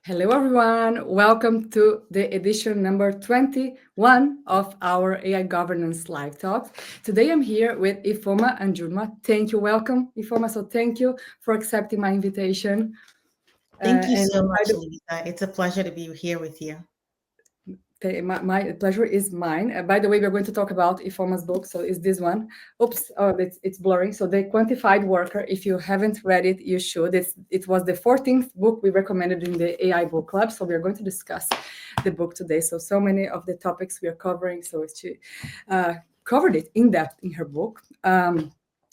Hello, everyone. Welcome to the edition number 21 of our AI Governance Live Talks. Today I'm here with Ifeoma Ajunwa. Thank you. Welcome, Ifeoma. So thank you for accepting my invitation. Thank you And so much, Luiza. It's a pleasure to be here with you. my pleasure is mine. By the way, we're going to talk about Ifeoma's book. So is this one? Oops, oh, it's blurring. So the Quantified Worker. If you haven't read it, you should. It was the 14th book we recommended in the AI book club. So we're going to discuss the book today. So many of the topics we are covering. So she covered it in depth in her book.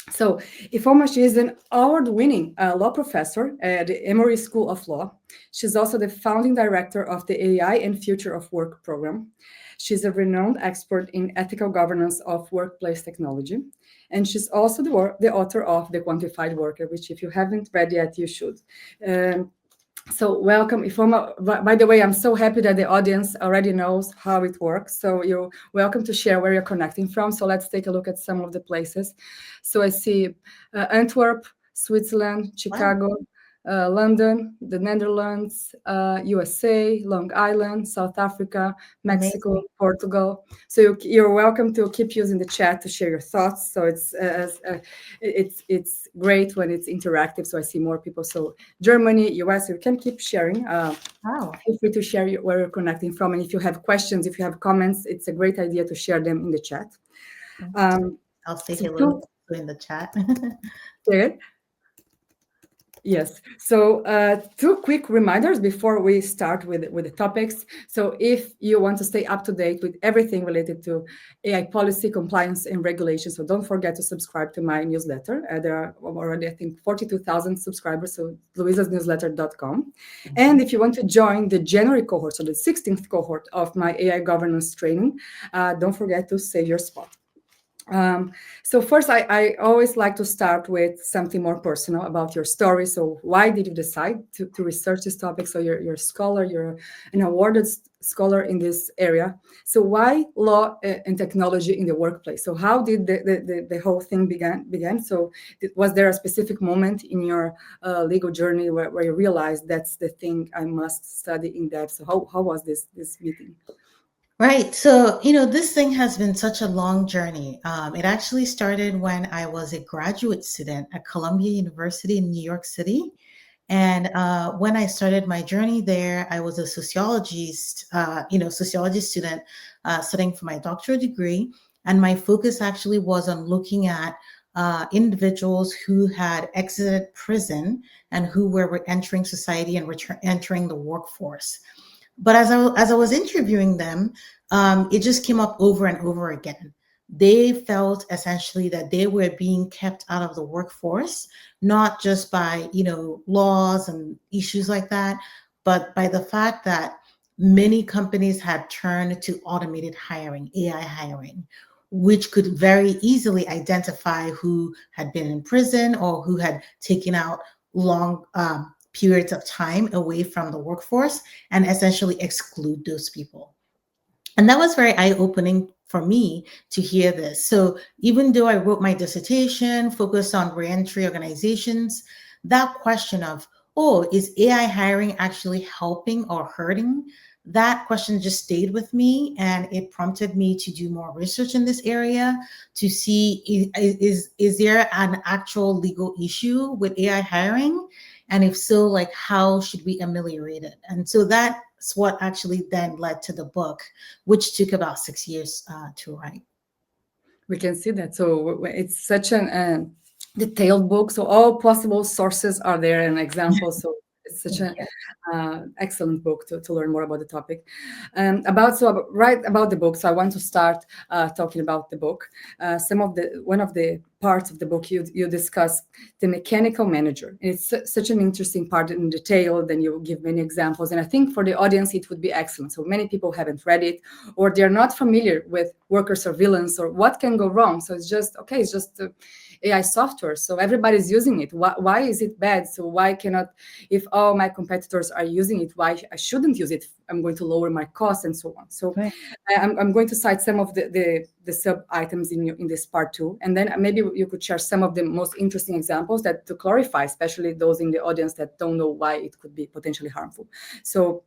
So Ifeoma, she is an award-winning law professor at the Emory School of Law. She's also the founding director of the AI and Future of Work program. She's a renowned expert in ethical governance of workplace technology. And she's also the author of The Quantified Worker, which if you haven't read yet, you should. So welcome, Ifeoma. By the way, I'm so happy that the audience already knows how it works. So you're welcome to share where you're connecting from. So let's take a look at some of the places. So I see Antwerp, Switzerland, Wow, Chicago, London, the Netherlands, USA, Long Island, South Africa, Mexico, amazing. Portugal. So you're welcome to keep using the chat to share your thoughts. So it's great when it's interactive. So I see more people. So Germany, US, you can keep sharing. Wow. Feel free to share where you're connecting from. And if you have questions, if you have comments, it's a great idea to share them in the chat. Um, I'll say so hello two, in the chat. good. Yes. So two quick reminders before we start with the topics. So if you want to stay up to date with everything related to AI policy, compliance, and regulation, so don't forget to subscribe to my newsletter. There are already, I think, 42,000 subscribers, so luizasnewsletter.com. And Mhm. if you want to join the January cohort, so the 16th cohort of my AI governance training, don't forget to save your spot. So first, I always like to start with something more personal about your story. So why did you decide to research this topic? So you're a scholar, you're an awarded scholar in this area. So why law and technology in the workplace? So how did the whole thing began? So was there a specific moment in your legal journey where you realized that's the thing I must study in depth? So how was this meeting? Right. So, this thing has been such a long journey. It actually started when I was a graduate student at Columbia University in New York City. And when I started my journey there, I was a sociology student studying for my doctoral degree. And my focus actually was on looking at individuals who had exited prison and who were entering society and entering the workforce. But as I was interviewing them, it just came up over and over again. They felt essentially that they were being kept out of the workforce, not just by laws and issues like that, but by the fact that many companies had turned to automated hiring, AI hiring, which could very easily identify who had been in prison or who had taken out long periods of time away from the workforce and essentially exclude those people. And that was very eye opening for me to hear this. So even though I wrote my dissertation focused on reentry organizations, that question of, oh, is AI hiring actually helping or hurting? That question just stayed with me and it prompted me to do more research in this area to see is there an actual legal issue with AI hiring? And if so, like how should we ameliorate it? And so that's what actually then led to the book, which took about 6 years to write. We can see that. So it's such an detailed book. So all possible sources are there and examples. So it's such an Yeah. excellent book to learn more about the topic. Right about the book. So I want to start talking about the book. One of the parts of the book you discuss the mechanical manager. And it's such an interesting part in detail. Then you give many examples. And I think for the audience, it would be excellent. So many people haven't read it or they're not familiar with worker surveillance or what can go wrong. So it's just, okay, AI software, so everybody's using it. Why is it bad? So why cannot, if all my competitors are using it, why I shouldn't use it? I'm going to lower my costs and so on. So Right. I'm going to cite some of the sub items in this part too, and then maybe you could share some of the most interesting examples that to clarify, especially those in the audience that don't know why it could be potentially harmful. So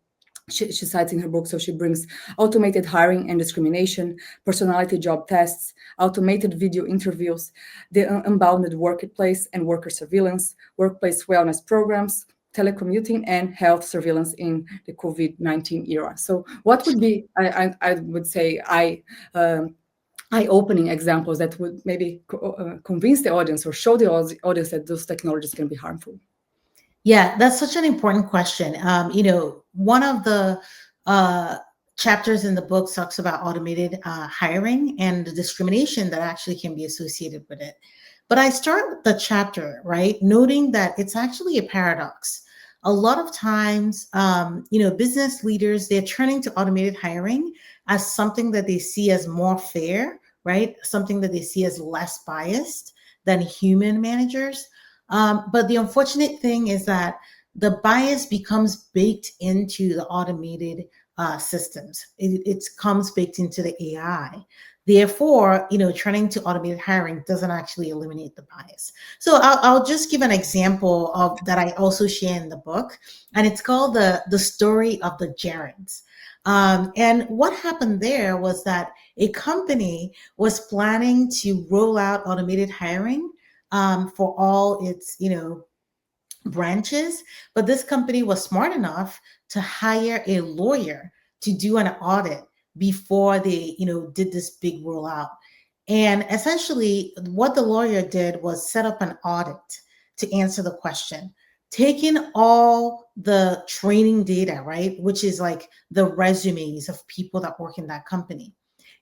she cites in her book, so she brings automated hiring and discrimination, personality job tests, automated video interviews, the unbounded workplace and worker surveillance, workplace wellness programs, telecommuting, and health surveillance in the COVID-19 era. So what would be, I would say, eye-opening examples that would maybe convince the audience or show the audience that those technologies can be harmful? Yeah, that's such an important question. One of the chapters in the book talks about automated hiring and the discrimination that actually can be associated with it. But I start with the chapter, right, noting that it's actually a paradox. A lot of times, business leaders, they're turning to automated hiring as something that they see as more fair, right? Something that they see as less biased than human managers. But the unfortunate thing is that the bias becomes baked into the automated systems. It comes baked into the AI. Therefore, turning to automated hiring doesn't actually eliminate the bias. So I'll just give an example of that I also share in the book, and it's called the story of the Jareds. And what happened there was that a company was planning to roll out automated hiring for all its branches, but this company was smart enough to hire a lawyer to do an audit before they did this big rollout. And essentially what the lawyer did was set up an audit to answer the question, taking all the training data, right, which is like the resumes of people that work in that company.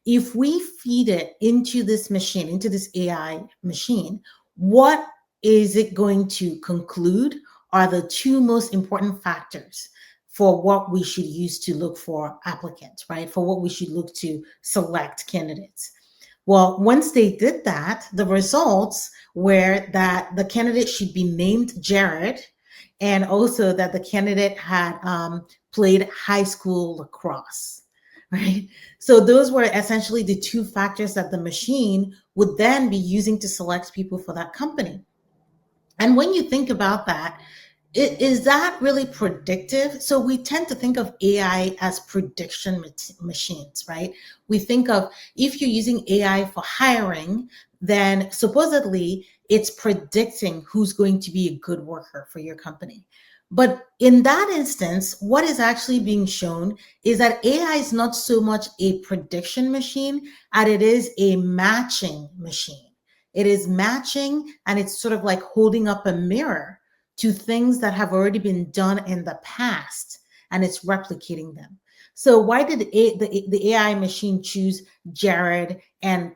If we feed it into this machine, into this AI machine, what is it going to conclude are the two most important factors for what we should use to look for applicants, right? For what we should look to select candidates. Well, once they did that, the results were that the candidate should be named Jared, and also that the candidate had played high school lacrosse, right? So those were essentially the two factors that the machine would then be using to select people for that company. And when you think about that, is that really predictive? So we tend to think of AI as prediction machines, right? We think of, if you're using AI for hiring, then supposedly it's predicting who's going to be a good worker for your company. But in that instance, what is actually being shown is that AI is not so much a prediction machine as it is a matching machine. It is matching, and it's sort of like holding up a mirror to things that have already been done in the past, and it's replicating them. So why did the AI machine choose Jared and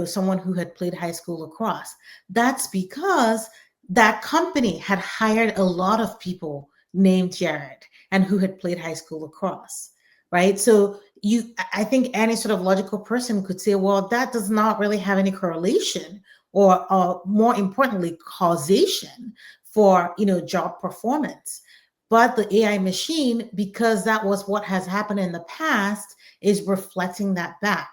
someone who had played high school lacrosse? That's because that company had hired a lot of people named Jared and who had played high school lacrosse, right? So I think any sort of logical person could say, well, that does not really have any correlation or more importantly, causation for job performance. But the AI machine, because that was what has happened in the past, is reflecting that back.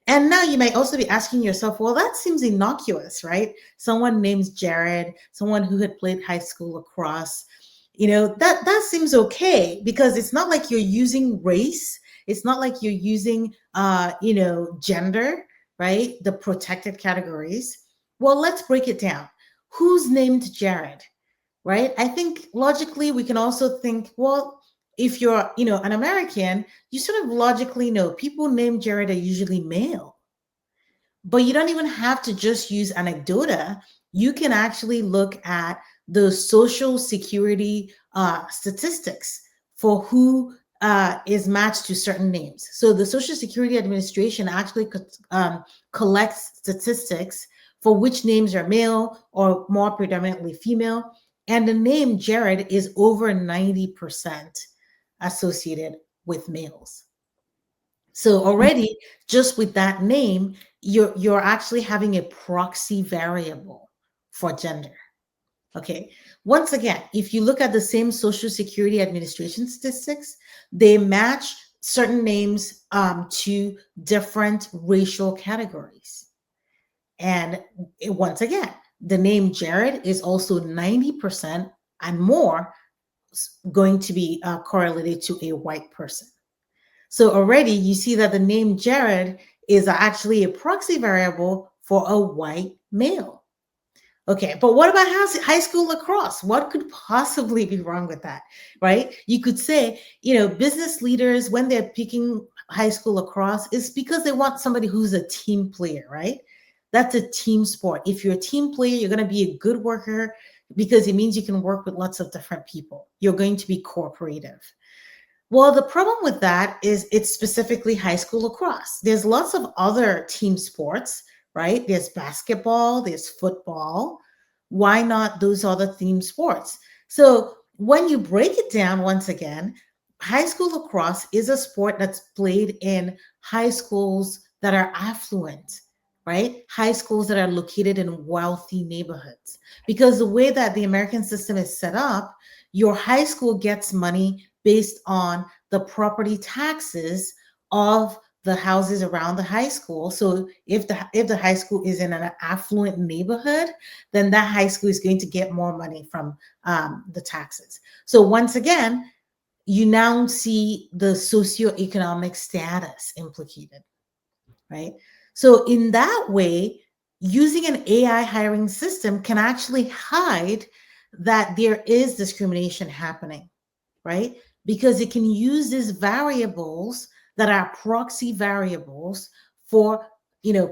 And now you might also be asking yourself, well, that seems innocuous, right? Someone named Jared, someone who had played high school lacrosse, that seems okay, because it's not like you're using race. It's not like you're using, gender, right? The protected categories. Well, let's break it down. Who's named Jared, right? I think logically we can also think, well, if you're, an American, you sort of logically know people named Jared are usually male. But you don't even have to just use anecdota. You can actually look at the social security statistics for who is matched to certain names. So the Social Security Administration actually collects statistics for which names are male or more predominantly female. And the name Jared is over 90% associated with males. So already, just with that name, you're actually having a proxy variable for gender. Okay. Once again, if you look at the same Social Security Administration statistics, they match certain names to different racial categories. And once again, the name Jared is also 90% and more going to be correlated to a white person. So already you see that the name Jared is actually a proxy variable for a white male. Okay, but what about high school lacrosse? What could possibly be wrong with that, right? You could say, business leaders, when they're picking high school lacrosse, is because they want somebody who's a team player, right? That's a team sport. If you're a team player, you're going to be a good worker because it means you can work with lots of different people. You're going to be cooperative. Well, the problem with that is it's specifically high school lacrosse. There's lots of other team sports, right? There's basketball, there's football. Why not those other team sports? So when you break it down, once again, high school lacrosse is a sport that's played in high schools that are affluent, right? High schools that are located in wealthy neighborhoods. Because the way that the American system is set up, your high school gets money based on the property taxes of the houses around the high school. So if the high school is in an affluent neighborhood, then that high school is going to get more money from the taxes. So once again, you now see the socioeconomic status implicated, right? So in that way, using an AI hiring system can actually hide that there is discrimination happening, right? Because it can use these variables that are proxy variables for,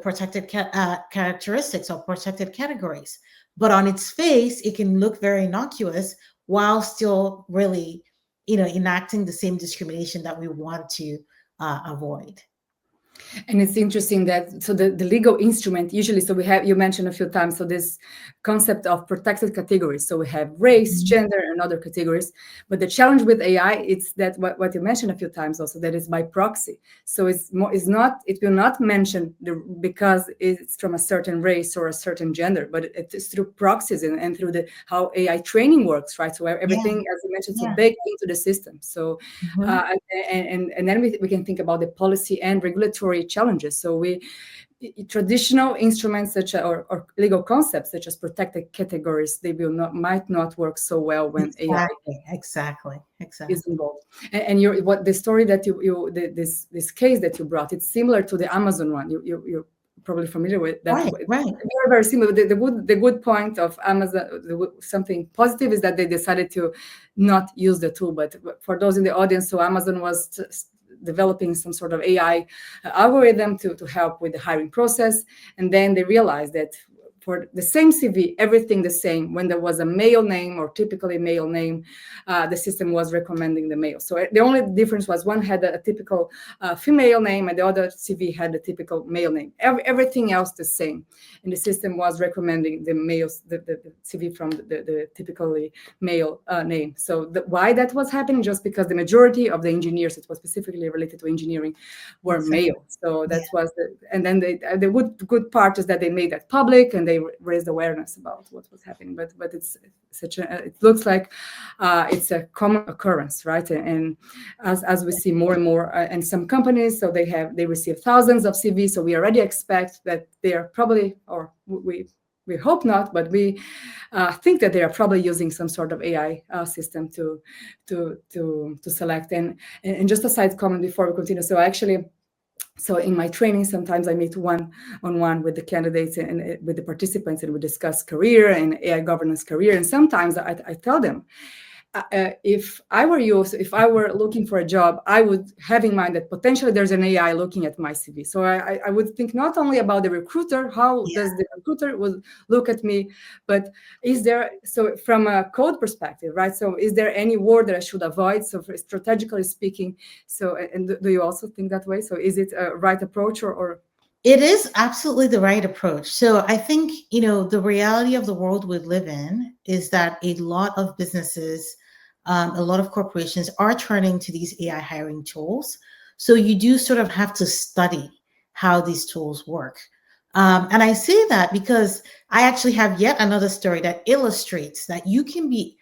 protected characteristics or protected categories. But on its face, it can look very innocuous while still really, enacting the same discrimination that we want to avoid. And it's interesting that the legal instrument usually, so we have, you mentioned a few times, so this concept of protected categories. So we have race, gender, and other categories. But the challenge with AI, it's that what you mentioned a few times also, that is by proxy. So it will not mention because it's from a certain race or a certain gender, but it's through proxies and through how AI training works, right? So everything, as you mentioned, so baked into the system. So and then we can think about the policy and regulatory challenges. So traditional instruments such as, or legal concepts such as protected categories, they might not work so well when AI is involved. And the story that this case that you brought, it's similar to the Amazon one. You're probably familiar with that. Right. Very, very similar. The good point of Amazon, something positive, is that they decided to not use the tool. But for those in the audience, so Amazon was developing some sort of AI algorithm to help with the hiring process. And then they realized that for the same CV, everything the same. When there was a male name or typically male name, the system was recommending the male. So the only difference was one had a typical female name and the other CV had a typical male name. Everything else the same. And the system was recommending the males, the CV from the typically male name. So why that was happening? Just because the majority of the engineers, it was specifically related to engineering, were male. So that was and then the good part is that they made that public and they raised awareness about what was happening. But it's it looks like it's a common occurrence, right? And as we see more and more in some companies, so they receive thousands of CVs. So we already expect that they are probably, or we hope not, but we think that they are probably using some sort of AI system to select. And just a side comment before we continue. So in my training, sometimes I meet one-on-one with the candidates and with the participants, and we discuss career and AI governance career. And sometimes I tell them, if I were you, so if I were looking for a job, I would have in mind that potentially there's an AI looking at my CV. So I would think not only about the recruiter, how does the recruiter would look at me, but is there, so from a code perspective, right? So is there any word that I should avoid? So strategically speaking, so, and do you also think that way? So is it a right approach or? It is absolutely the right approach. So I think, the reality of the world we live in is that a lot of businesses, a lot of corporations are turning to these AI hiring tools. So you do sort of have to study how these tools work. And I say that because I actually have yet another story that illustrates that you can be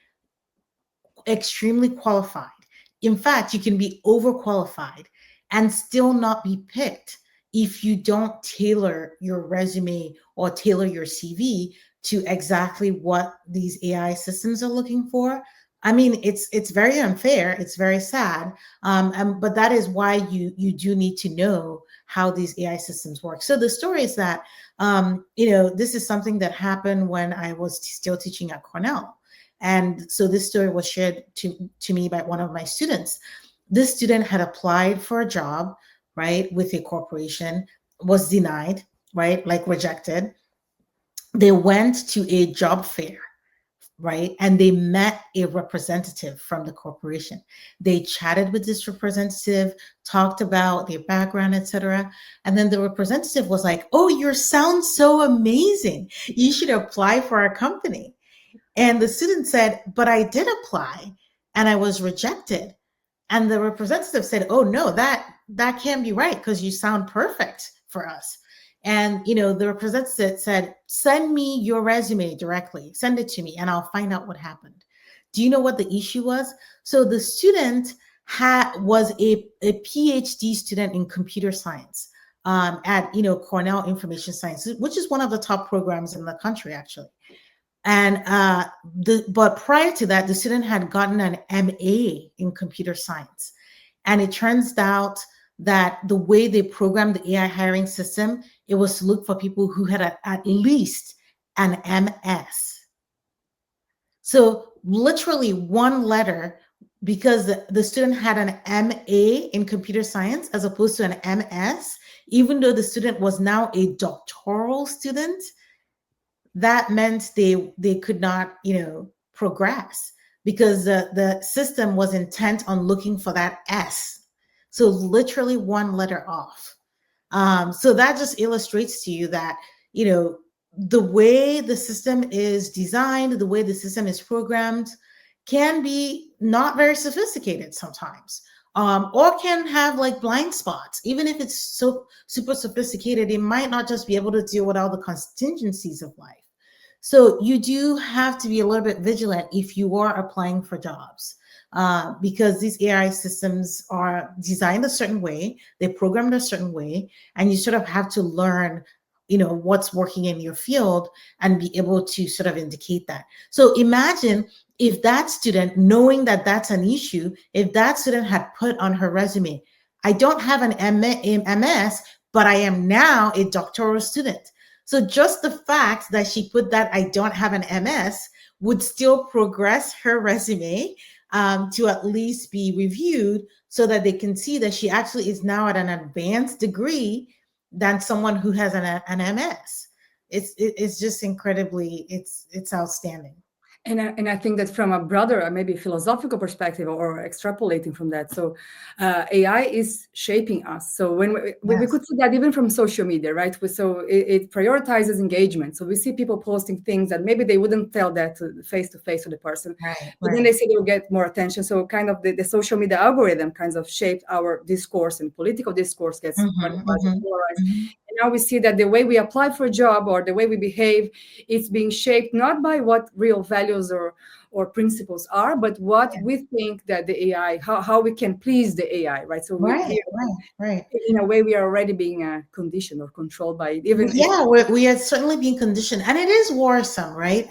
extremely qualified. In fact, you can be overqualified and still not be picked if you don't tailor your resume or tailor your CV to exactly what these AI systems are looking for. I mean, it's very unfair. It's very sad, but that is why you do need to know how these AI systems work. So the story is that this is something that happened when I was still teaching at Cornell. And so this story was shared to me by one of my students. This student had applied for a job, right, with a corporation, was denied, right, like rejected. They went to a job fair, right, and they met a representative from the corporation. They chatted with this representative, talked about their background, etc. And then the representative was like, "Oh, you sound so amazing. You should apply for our company." And the student said, "But I did apply and I was rejected." And the representative said, "Oh no, that can't be right because you sound perfect for us." And the representative said, "Send me your resume directly. Send it to me and I'll find out what happened." Do you know what the issue was? So the student was a PhD student in computer science at Cornell Information Sciences, which is one of the top programs in the country, actually. And but prior to that, the student had gotten an MA in computer science. And it turns out that the way they programmed the AI hiring system, it was to look for people who had at least an MS. So literally one letter, because the student had an MA in computer science as opposed to an MS, even though the student was now a doctoral student, that meant they could not progress because the system was intent on looking for that S. So literally one letter off. So that just illustrates to you that the way the system is designed, the way the system is programmed, can be not very sophisticated sometimes, or can have like blind spots. Even if it's so super sophisticated, it might not just be able to deal with all the contingencies of life. So you do have to be a little bit vigilant if you are applying for jobs, because these AI systems are designed a certain way, they're programmed a certain way, and you sort of have to learn what's working in your field and be able to sort of indicate that. So imagine if that student, knowing that that's an issue, if that student had put on her resume, "I don't have an MS, but I am now a doctoral student." So just the fact that she put that "I don't have an MS" would still progress her resume to at least be reviewed, so that they can see that she actually is now at an advanced degree than someone who has an MS. It's just incredibly, it's outstanding. And I think that from a broader, maybe philosophical perspective, or extrapolating from that, so AI is shaping us. So when we Yes. could see that even from social media, right? So it prioritizes engagement. So we see people posting things that maybe they wouldn't tell that face to face to the person, Right, but then right. they say they'll get more attention. So kind of the social media algorithm kinds of shaped our discourse, and political discourse gets Mm-hmm, mm-hmm, polarized. mm-hmm. And now we see that the way we apply for a job or the way we behave, it's being shaped not by what real values or principles are, but what Yeah. we think that the AI, how we can please the AI, right? So Right, right, right. in a way, we are already being conditioned or controlled by it, even if. Yeah, we are certainly being conditioned, and it is worrisome, right?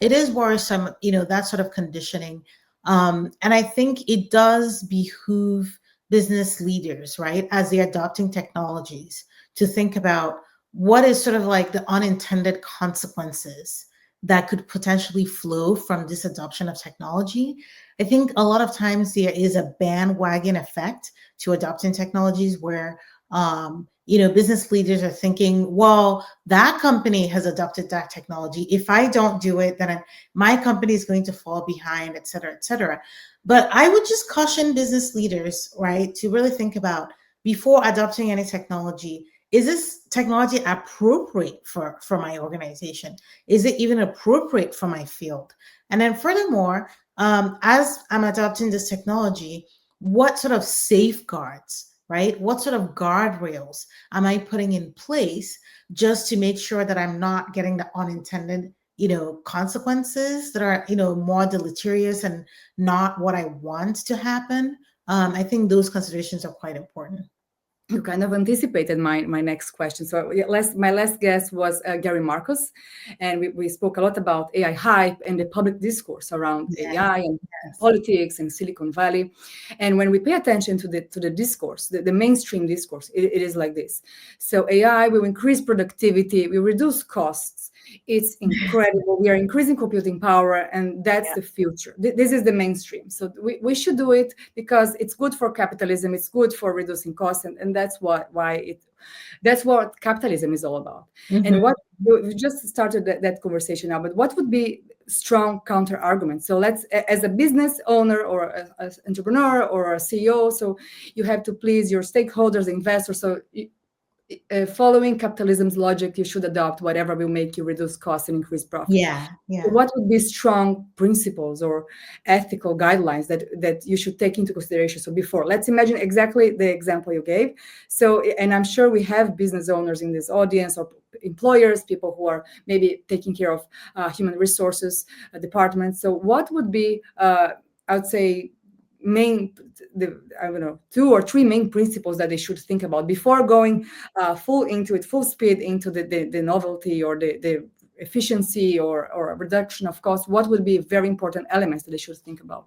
It is worrisome, that sort of conditioning. And I think it does behoove business leaders, right, as they're adopting technologies, to think about what is sort of like the unintended consequences that could potentially flow from this adoption of technology. I think a lot of times there is a bandwagon effect to adopting technologies where business leaders are thinking, well, that company has adopted that technology. If I don't do it, then my company is going to fall behind, et cetera, et cetera. But I would just caution business leaders, right, to really think about, before adopting any technology, is this technology appropriate for my organization? Is it even appropriate for my field? And then furthermore, as I'm adopting this technology, what sort of safeguards right? What sort of guardrails am I putting in place just to make sure that I'm not getting the unintended, consequences that are, more deleterious and not what I want to happen? I think those considerations are quite important. You kind of anticipated my next question. So my last guest was Gary Marcus, and we spoke a lot about AI hype and the public discourse around Yes, AI and yes. politics and Silicon Valley. And when we pay attention to the discourse, the mainstream discourse, it is like this. So AI will increase productivity, will reduce costs. It's incredible. We are increasing computing power, and that's Yeah. the future. This is the mainstream. So we should do it because it's good for capitalism. It's good for reducing costs, and that's what capitalism is all about. And Mhm. what we just started that conversation now, but what would be strong counter arguments? So as a business owner or as entrepreneur or a CEO, so you have to please your stakeholders, investors. So following capitalism's logic, you should adopt whatever will make you reduce costs and increase profit. Yeah, yeah. What would be strong principles or ethical guidelines that you should take into consideration? So before, let's imagine exactly the example you gave. So, and I'm sure we have business owners in this audience or employers, people who are maybe taking care of human resources departments. So what would be, I would say, I don't know, 2 or 3 main principles that they should think about before going full speed into the novelty or the efficiency or reduction of cost? What would be very important elements that they should think about?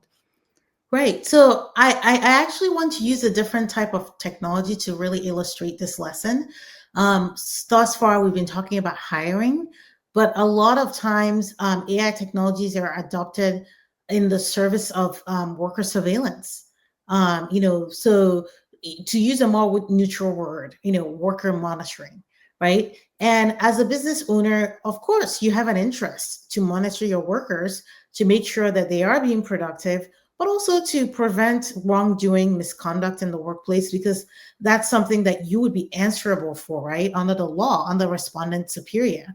Right. So I actually want to use a different type of technology to really illustrate this lesson. Thus far, we've been talking about hiring, but a lot of times AI technologies are adopted in the service of worker surveillance. So to use a more neutral word, worker monitoring, right? And as a business owner, of course, you have an interest to monitor your workers to make sure that they are being productive, but also to prevent wrongdoing, misconduct in the workplace, because that's something that you would be answerable for, right? Under the law, under respondent superior.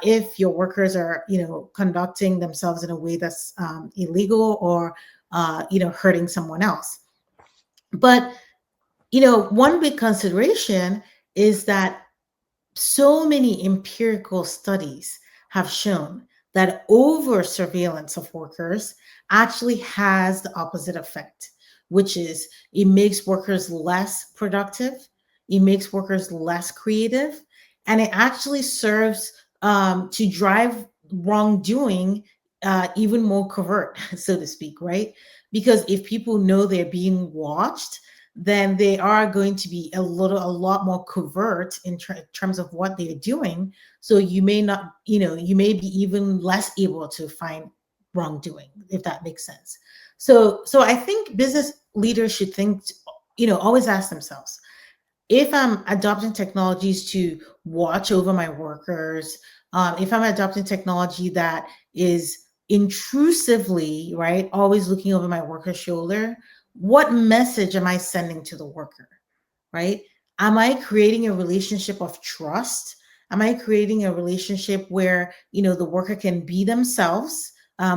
If your workers are, conducting themselves in a way that's illegal or, hurting someone else. But, one big consideration is that so many empirical studies have shown that over surveillance of workers actually has the opposite effect, which is it makes workers less productive, it makes workers less creative, and it actually serves to drive wrongdoing even more covert, so to speak, right? Because if people know they're being watched, then they are going to be a lot more covert in terms of what they're doing. So you may not, you may be even less able to find wrongdoing, if that makes sense. So I think business leaders should think, always ask themselves, if I'm adopting technologies to watch over my workers, if I'm adopting technology that is intrusively, right, always looking over my worker's shoulder, what message am I sending to the worker, right? Am I creating a relationship of trust? Am I creating a relationship where, the worker can be themselves,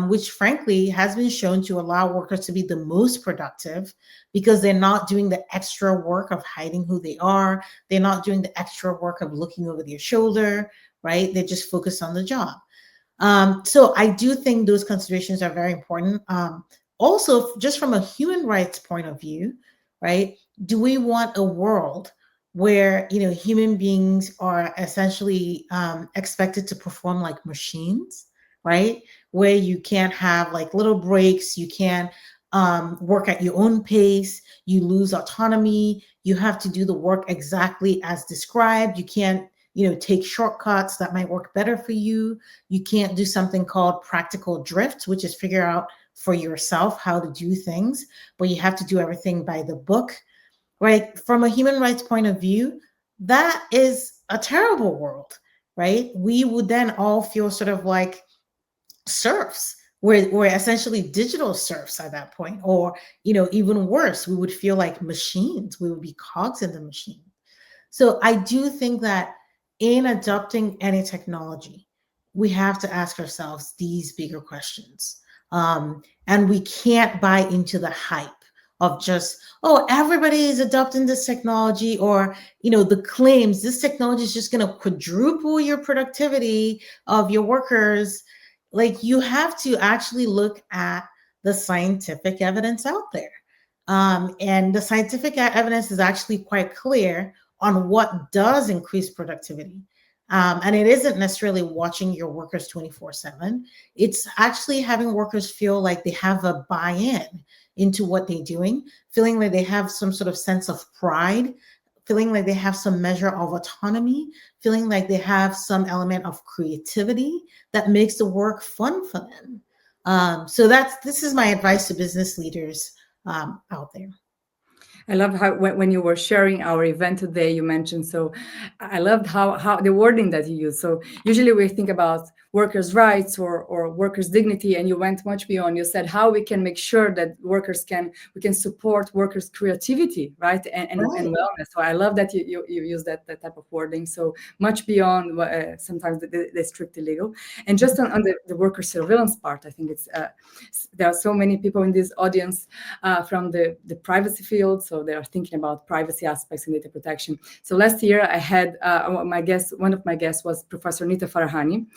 which frankly has been shown to allow workers to be the most productive because they're not doing the extra work of hiding who they are. They're not doing the extra work of looking over their shoulder, right? They're just focused on the job. So I do think those considerations are very important. Also, just from a human rights point of view, right? Do we want a world where human beings are essentially expected to perform like machines, right? Where you can't have like little breaks, you can't work at your own pace, you lose autonomy, you have to do the work exactly as described, you can't take shortcuts that might work better for you. You can't do something called practical drift, which is figure out for yourself how to do things, but you have to do everything by the book, right? From a human rights point of view, that is a terrible world, right? We would then all feel sort of like serfs. We're essentially digital serfs at that point, or even worse, we would feel like machines. We would be cogs in the machine. So I do think that in adopting any technology, we have to ask ourselves these bigger questions. And we can't buy into the hype of just, oh, everybody is adopting this technology, or, the claims this technology is just going to quadruple your productivity of your workers. Like, you have to actually look at the scientific evidence out there. And the scientific evidence is actually quite clear on what does increase productivity. And it isn't necessarily watching your workers 24/7. It's actually having workers feel like they have a buy-in into what they're doing, feeling like they have some sort of sense of pride, feeling like they have some measure of autonomy, feeling like they have some element of creativity that makes the work fun for them. So this is my advice to business leaders out there. I love how when you were sharing our event today, you mentioned, so I loved how the wording that you use. So usually we think about workers' rights or workers' dignity, and you went much beyond. You said how we can make sure that we can support workers' creativity, right? And Right. wellness. So I love that you use that type of wording. So much beyond sometimes the strictly legal. And just on the worker surveillance part, I think there are so many people in this audience from the privacy field. So they are thinking about privacy aspects and data protection. So last year I had one of my guests was Professor Nita Farahani,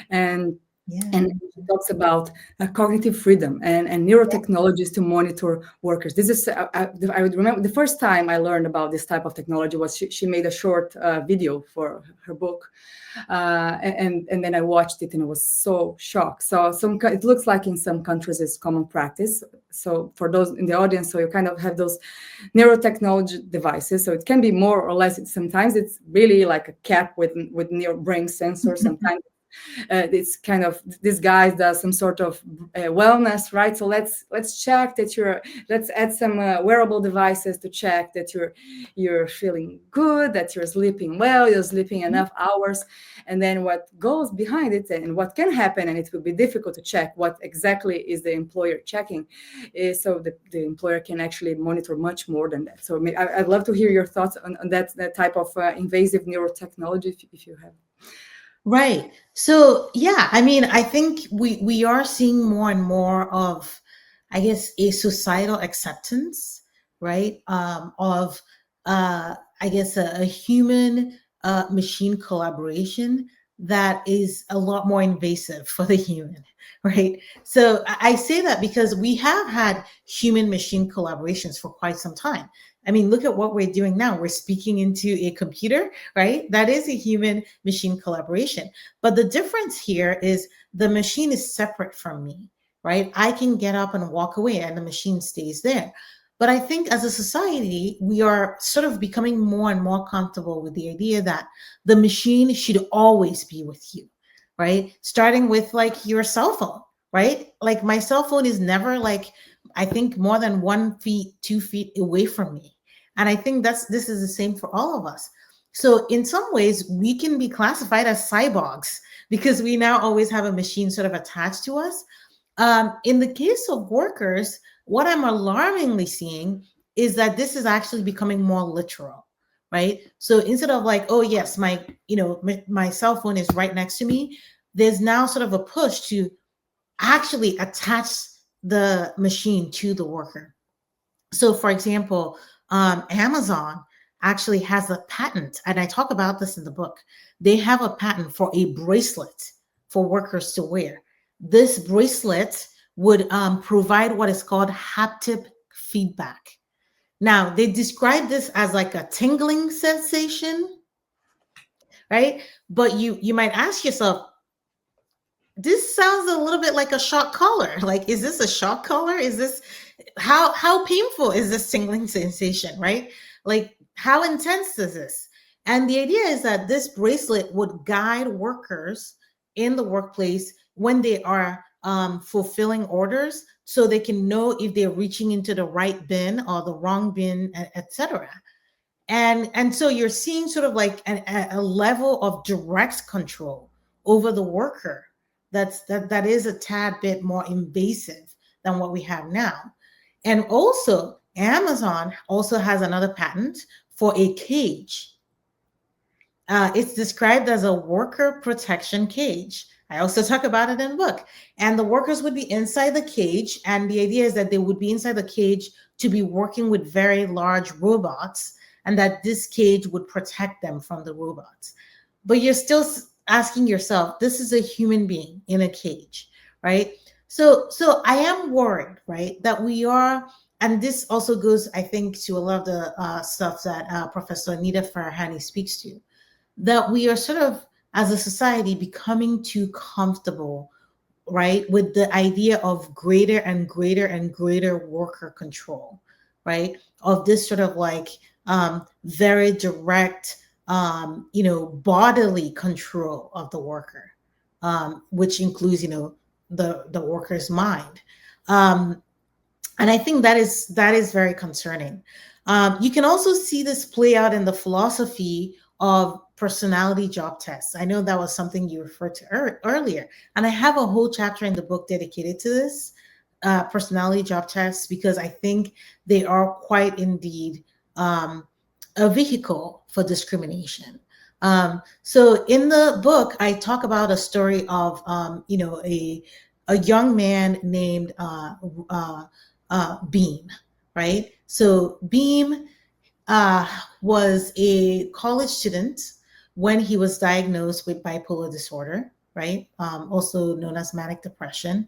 and Yeah. and she talks about cognitive freedom and neurotechnologies to monitor workers. This is I would remember the first time I learned about this type of technology was she made a short video for her book, and then I watched it and I was so shocked. So it looks like in some countries it's common practice. So for those in the audience, so you kind of have those neurotechnology devices. So it can be more or less. Sometimes it's really like a cap with near brain sensors. Sometimes it's kind of this guy does some sort of wellness, right? So let's check that let's add some wearable devices to check that you're feeling good, that you're sleeping well, you're sleeping enough hours. And then what goes behind it and what can happen, and it will be difficult to check what exactly is the employer checking, is so the employer can actually monitor much more than that. So I'd love to hear your thoughts on that type of invasive neurotechnology if you have. Right. So yeah, I mean, I think we are seeing more and more of, I guess, a societal acceptance, right? Of I guess a human machine collaboration that is a lot more invasive for the human, right? So I say that because we have had human machine collaborations for quite some time. I mean, look at what we're doing now. We're speaking into a computer, right? That is a human machine collaboration. But the difference here is the machine is separate from me, right? I can get up and walk away and the machine stays there. But I think as a society, we are sort of becoming more and more comfortable with the idea that the machine should always be with you, right? Starting with like your cell phone, right? Like my cell phone is never like, I think more than 1 feet, 2 feet away from me. And I think this is the same for all of us. So in some ways, we can be classified as cyborgs because we now always have a machine sort of attached to us. In the case of workers, what I'm alarmingly seeing is that this is actually becoming more literal, right? So instead of like, oh yes, my cell phone is right next to me, there's now sort of a push to actually attach the machine to the worker. So, for example, Amazon actually has a patent, and I talk about this in the book. They have a patent for a bracelet for workers to wear. This bracelet would provide what is called haptic feedback. Now, they describe this as like a tingling sensation, right? But you might ask yourself, this sounds a little bit like a shock collar. Like, is this a shock collar? Is this how painful is this tingling sensation, right? Like, how intense is this? And the idea is that this bracelet would guide workers in the workplace when they are fulfilling orders, so they can know if they're reaching into the right bin or the wrong bin, etc. And so you're seeing sort of like a level of direct control over the worker that is a tad bit more invasive than what we have now. And also, Amazon also has another patent for a cage. It's described as a worker protection cage. I also talk about it in the book. And the workers would be inside the cage. And the idea is that they would be inside the cage to be working with very large robots, and that this cage would protect them from the robots. But you're still asking yourself, this is a human being in a cage, right? So I am worried, right, that we are, and this also goes, I think, to a lot of the stuff that Professor Anita Farahani speaks to, that we are sort of, as a society, becoming too comfortable, right, with the idea of greater and greater and greater worker control, right, of this sort of like very direct, bodily control of the worker, which includes, the worker's mind. And I think that is very concerning. You can also see this play out in the philosophy of personality job tests. I know that was something you referred to earlier, and I have a whole chapter in the book dedicated to this, personality job tests, because I think they are quite indeed a vehicle for discrimination. So in the book, I talk about a story of a young man named Beam, right? So Beam was a college student when he was diagnosed with bipolar disorder, right? Also known as manic depression.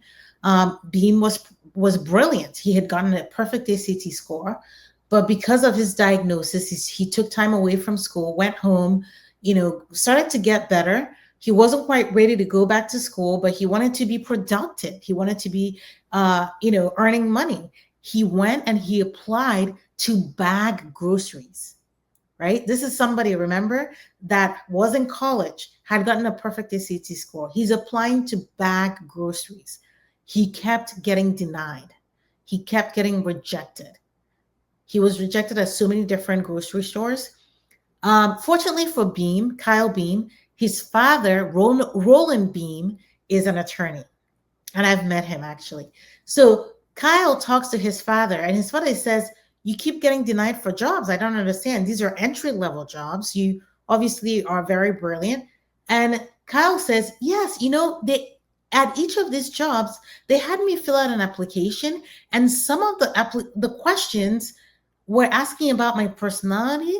Beam was brilliant. He had gotten a perfect ACT score, but because of his diagnosis, he took time away from school, went home, started to get better. He wasn't quite ready to go back to school, but he wanted to be productive. He wanted to be, earning money. He went and he applied to bag groceries, right? This is somebody, remember, that was in college, had gotten a perfect ACT score. He's applying to bag groceries. He kept getting denied. He kept getting rejected. He was rejected at so many different grocery stores. Fortunately for Beam, Kyle Beam, his father, Roland Beam, is an attorney. And I've met him actually. So Kyle talks to his father, and his father says, "You keep getting denied for jobs. I don't understand. These are entry-level jobs. You obviously are very brilliant." And Kyle says, "Yes, they at each of these jobs, they had me fill out an application, and some of the questions were asking about my personality,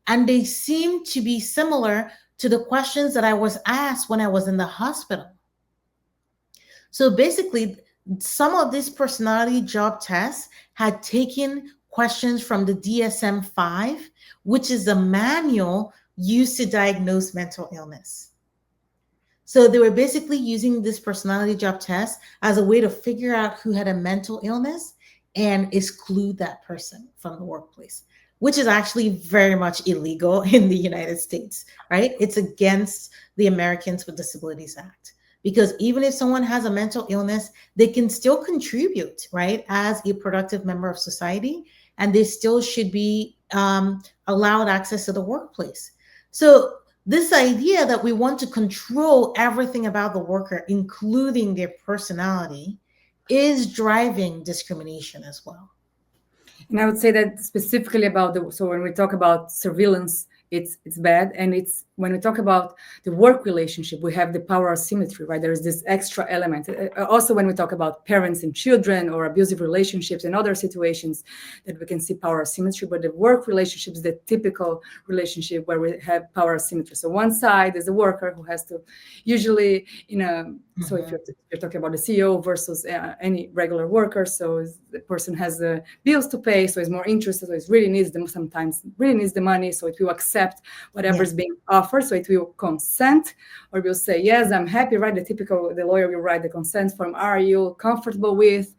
and they seemed to be similar to the questions that I was asked when I was in the hospital." So basically, some of these personality job tests had taken questions from the DSM-5, which is the manual used to diagnose mental illness. So they were basically using this personality job test as a way to figure out who had a mental illness and exclude that person from the workplace, which is actually very much illegal in the United States, right? It's against the Americans with Disabilities Act. Because even if someone has a mental illness, they can still contribute, right, as a productive member of society, and they still should be allowed access to the workplace. So this idea that we want to control everything about the worker, including their personality, is driving discrimination as well. And I would say that specifically about so when we talk about surveillance, it's bad. And it's when we talk about the work relationship, we have the power asymmetry, right? There's this extra element. Also, when we talk about parents and children or abusive relationships and other situations that we can see power asymmetry, but the work relationship is the typical relationship where we have power asymmetry. So one side is the worker who has to usually, so if you're talking about the CEO versus any regular worker, so the person has the bills to pay, so he's more interested, so he really needs them, sometimes really needs the money, so it will accept whatever is being offered, so it will consent, or will say, yes, I'm happy, right? The lawyer will write the consent form, are you comfortable with?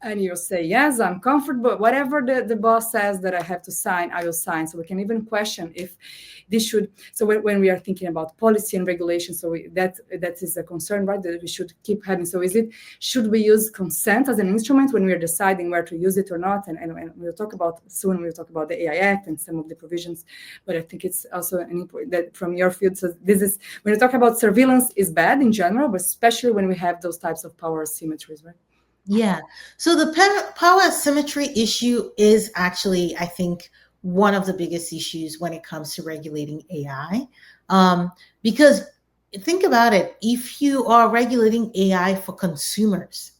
And you'll say, yes, I'm comfortable. Whatever the boss says that I have to sign, I will sign. So we can even question if this should. So when we are thinking about policy and regulation, so that is a concern, right? That we should keep having. So should we use consent as an instrument when we are deciding where to use it or not? And we'll talk about soon. We'll talk about the AI Act and some of the provisions. But I think it's also an important that from your field. So this is when you talk about surveillance is bad in general, but especially when we have those types of power asymmetries, right? Yeah. So the power asymmetry issue is actually, I think, one of the biggest issues when it comes to regulating AI, because think about it. If you are regulating AI for consumers,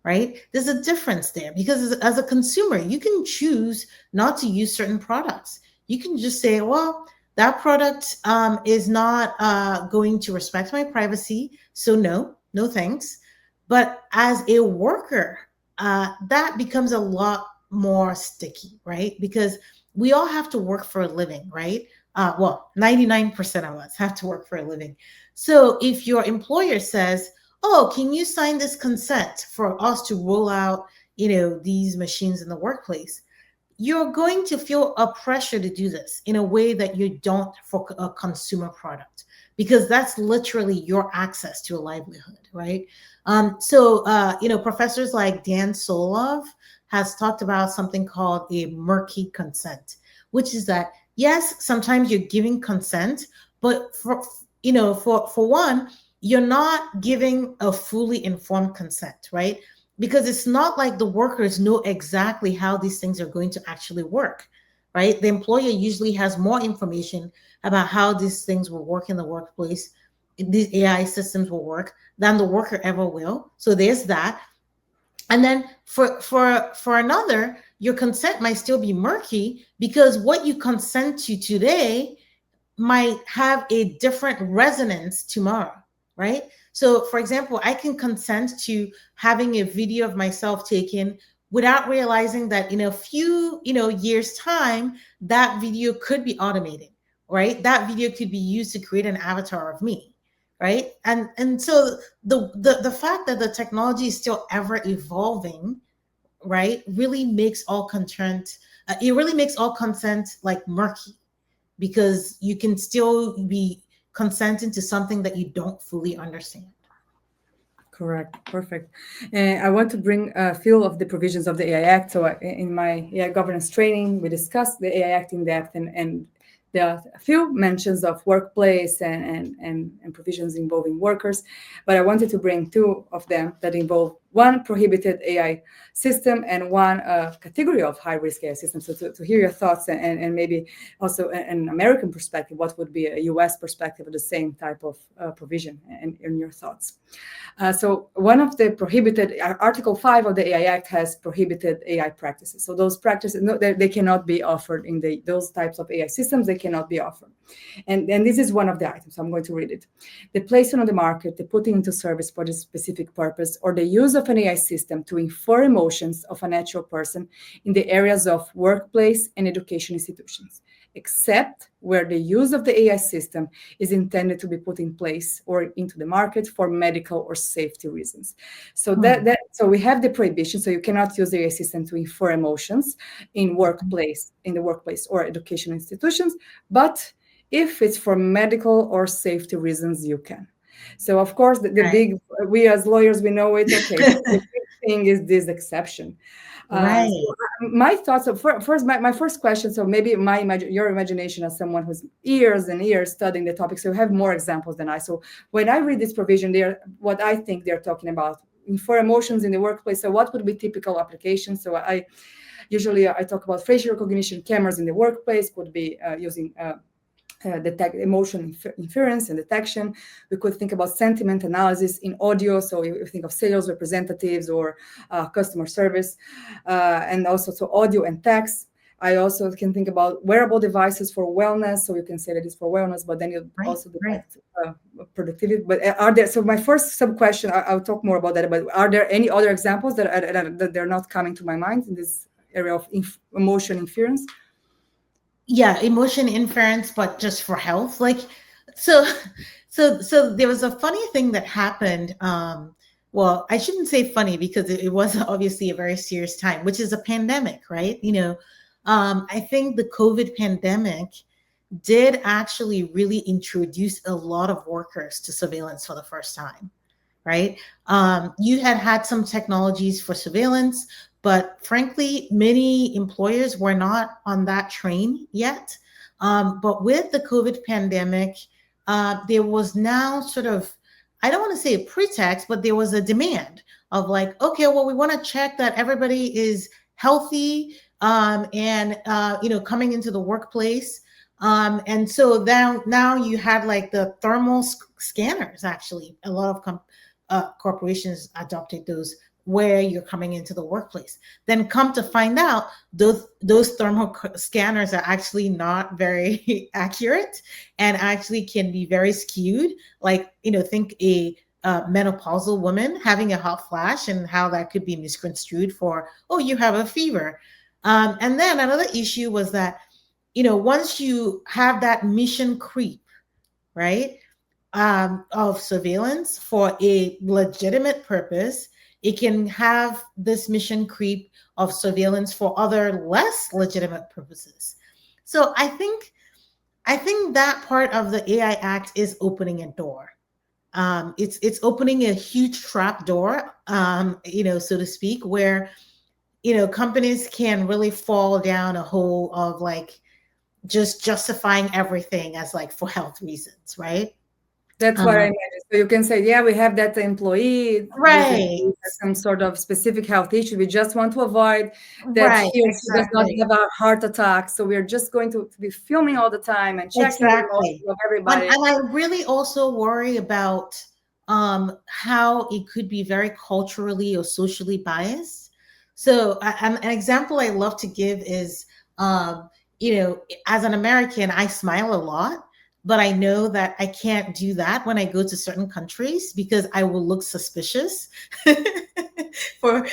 right, there's a difference there, because as a consumer, you can choose not to use certain products. You can just say, well, that product is not going to respect my privacy, so no, no thanks. But as a worker, that becomes a lot more sticky, right? Because we all have to work for a living, right? Well, 99% of us have to work for a living. So if your employer says, "Oh, can you sign this consent for us to roll out, these machines in the workplace?" You're going to feel a pressure to do this in a way that you don't for a consumer product, because that's literally your access to a livelihood, right? Professors like Dan Solov has talked about something called a murky consent, which is that yes, sometimes you're giving consent, but for one, you're not giving a fully informed consent, right? Because it's not like the workers know exactly how these things are going to actually work, right? The employer usually has more information about how these things will work in the workplace, these AI systems will work, than the worker ever will. So there's that. And then for another, your consent might still be murky, because what you consent to today might have a different resonance tomorrow, right? So, for example, I can consent to having a video of myself taken without realizing that in a few, years time, that video could be automated, right? That video could be used to create an avatar of me, right? And so the fact that the technology is still ever evolving, right, really makes all content, it really makes all consent like murky, because you can still be consenting to something that you don't fully understand. Correct. Perfect. And I want to bring a few of the provisions of the AI Act. So in my AI governance training, we discussed the AI Act in depth, and there are a few mentions of workplace and provisions involving workers. But I wanted to bring two of them that involve one prohibited AI system and one category of high-risk AI systems. So to hear your thoughts, and maybe also an American perspective, what would be a US perspective of the same type of provision, and your thoughts. So one of the prohibited, Article 5 of the AI Act has prohibited AI practices. So those practices, no, they cannot be offered in those types of AI systems. They cannot be offered. And this is one of the items. I'm going to read it. The placement on the market, the putting into service for this specific purpose, or the use of an AI system to infer emotions of a natural person in the areas of workplace and education institutions, except where the use of the AI system is intended to be put in place or into the market for medical or safety reasons. So so we have the prohibition. So you cannot use the AI system to infer emotions in the workplace or education institutions, but if it's for medical or safety reasons, you can. So of course, the Right. big, we as lawyers, we know it. Okay, so the big thing is this exception. Right. So my thoughts. So first, my first question. So maybe your imagination as someone who's years and years studying the topic, so you have more examples than I. So when I read this provision, what I think they're talking about for emotions in the workplace. So what would be typical applications? So usually I talk about facial recognition cameras in the workplace. Could be using detect emotion inference and detection. We could think about sentiment analysis in audio. So you think of sales representatives or customer service, and also so audio and text. I also can think about wearable devices for wellness. So you can say that it's for wellness, but then you Right. also Right. detect productivity. But are there? So my first sub question, I'll talk more about that. But are there any other examples that they're not coming to my mind in this area of emotion inference? Yeah, emotion inference, but just for health. Like, so, so there was a funny thing that happened. Well, I shouldn't say funny, because it was obviously a very serious time, which is a pandemic, right? I think the COVID pandemic did actually really introduce a lot of workers to surveillance for the first time, right? You had some technologies for surveillance, but frankly, many employers were not on that train yet. But with the COVID pandemic, there was now sort of, I don't want to say a pretext, but there was a demand of like, okay, well, we want to check that everybody is healthy, and coming into the workplace. And so now you had like the thermal scanners. Actually, a lot of corporations adopted those where you're coming into the workplace. Then come to find out, those thermal scanners are actually not very accurate and actually can be very skewed. Like, think a menopausal woman having a hot flash and how that could be misconstrued for, oh, you have a fever. And then another issue was that, once you have that mission creep, right, of surveillance for a legitimate purpose, it can have this mission creep of surveillance for other less legitimate purposes. So I think that part of the AI Act is opening a door. It's opening a huge trap door, so to speak, where companies can really fall down a hole of like just justifying everything as like for health reasons, right? That's what I meant. So you can say, yeah, we have that employee Right. with some sort of specific health issue. We just want to avoid that Right, he or she does not exactly. have a heart attack. So we're just going to be filming all the time and checking the emotions Exactly. of And everybody. I really also worry about how it could be very culturally or socially biased. So an example I love to give is, as an American, I smile a lot, but I know that I can't do that when I go to certain countries because I will look suspicious for,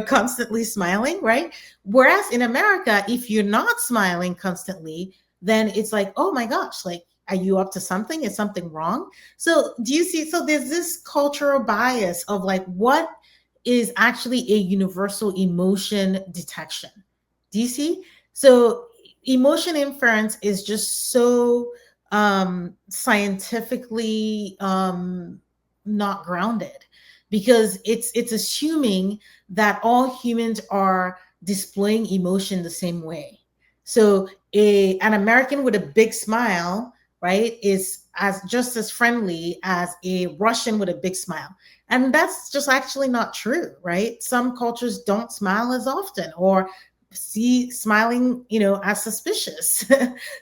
constantly smiling, right? Whereas in America, if you're not smiling constantly, then it's like, oh my gosh, like, are you up to something? Is something wrong? So do you see? So there's this cultural bias of like, what is actually a universal emotion detection? Do you see? So emotion inference is just so scientifically not grounded, because it's assuming that all humans are displaying emotion the same way. So an American with a big smile, right, is as just as friendly as a Russian with a big smile. And that's just actually not true, right? Some cultures don't smile as often or see smiling, as suspicious.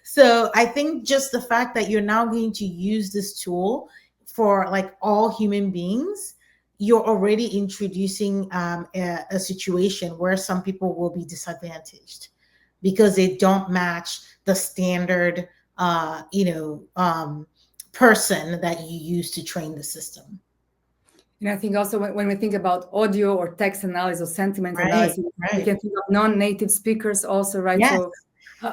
So I think just the fact that you're now going to use this tool for like all human beings, you're already introducing a situation where some people will be disadvantaged because they don't match the standard, person that you use to train the system. And I think also when we think about audio or text analysis or sentiment Right, analysis, we right. can think of non-native speakers also, right? Yes, So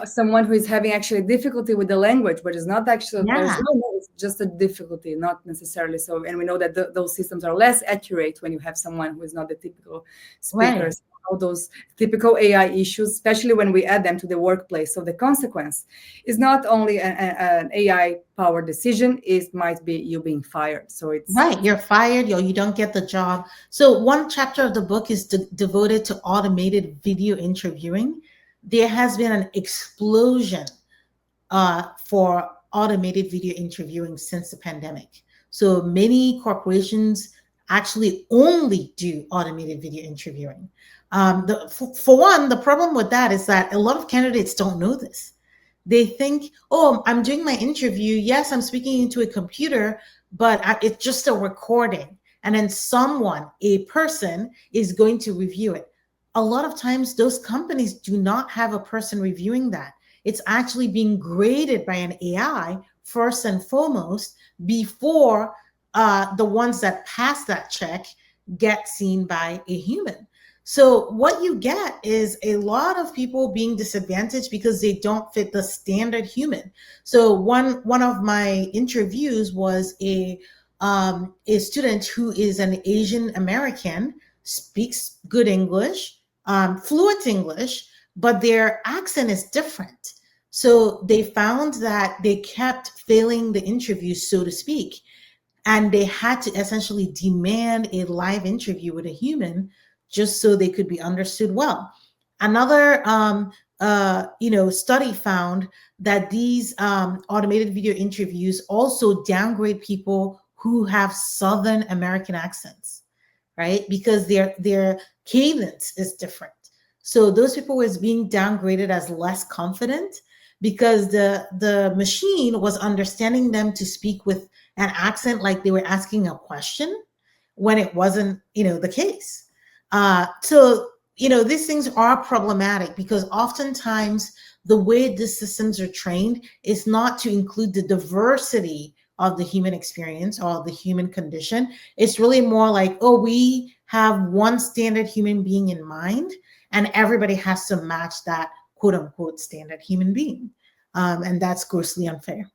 someone who is having actually difficulty with the language, but it's not actually, there's yeah, no, it's just a difficulty, not necessarily so. And we know that those systems are less accurate when you have someone who is not the typical speaker. right. So all those typical AI issues, especially when we add them to the workplace. So the consequence is not only an AI powered decision, it might be you being fired. So it's Right, you're fired or you don't get the job. So one chapter of the book is devoted to automated video interviewing. There has been an explosion for automated video interviewing since the pandemic. So many corporations actually only do automated video interviewing. For one, the problem with that is that a lot of candidates don't know this. They think, oh, I'm doing my interview. Yes, I'm speaking into a computer, but it's just a recording. And then someone, a person, is going to review it. A lot of times, those companies do not have a person reviewing that. It's actually being graded by an AI first and foremost before the ones that pass that check get seen by a human. So what you get is a lot of people being disadvantaged because they don't fit the standard human. So one of my interviews was a student who is an Asian American, speaks good English, fluent English, but their accent is different. So they found that they kept failing the interview, so to speak, and they had to essentially demand a live interview with a human just so they could be understood well. Another study found that these automated video interviews also downgrade people who have Southern American accents, right? Because their cadence is different. So those people was being downgraded as less confident because the machine was understanding them to speak with an accent like they were asking a question when it wasn't, the case. So, these things are problematic because oftentimes the way these systems are trained is not to include the diversity of the human experience or the human condition. It's really more like, oh, we have one standard human being in mind, and everybody has to match that quote unquote standard human being. And that's grossly unfair.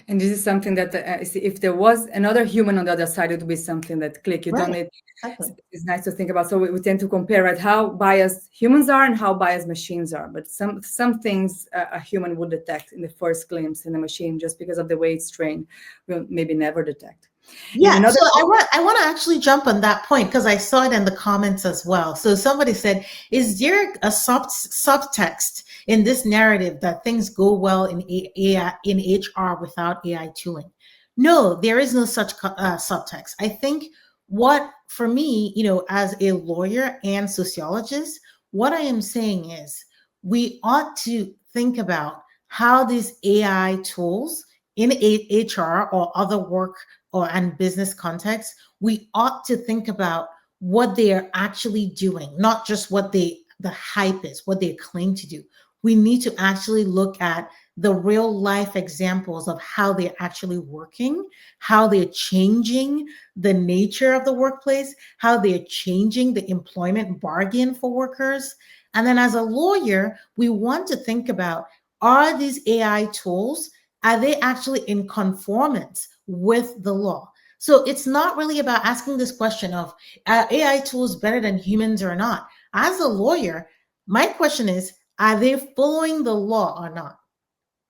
And this is something that if there was another human on the other side, it would be something that click. You don't Right. need. Exactly. It's nice to think about. So we tend to compare, right, how biased humans are and how biased machines are. But some things a human would detect in the first glimpse, in a machine, just because of the way it's trained, will maybe never detect. And Yeah, another. so I want to actually jump on that point because I saw it in the comments as well. So somebody said, "Is there a subtext in this narrative that things go well in AI in HR without AI tooling?" No, there is no such subtext. I think what for me, as a lawyer and sociologist, what I am saying is we ought to think about how these AI tools in HR or other work or and business context, we ought to think about what they are actually doing, not just what the hype is, what they claim to do. We need to actually look at the real life examples of how they're actually working, how they're changing the nature of the workplace, how they're changing the employment bargain for workers. And then as a lawyer, we want to think about, are these AI tools, are they actually in conformance with the law? So it's not really about asking this question of, are AI tools better than humans or not? As a lawyer, my question is, are they following the law or not?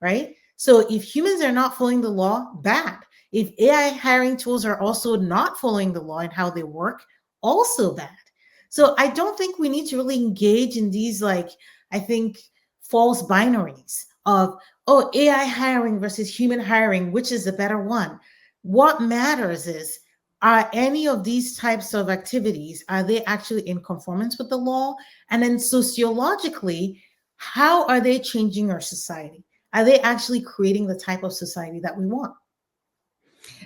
Right? So if humans are not following the law, bad. If AI hiring tools are also not following the law and how they work, also bad. So I don't think we need to really engage in these, like, I think, false binaries of, oh, AI hiring versus human hiring, which is the better one? What matters is, are any of these types of activities, are they actually in conformance with the law? And then sociologically, how are they changing our society? Are they actually creating the type of society that we want?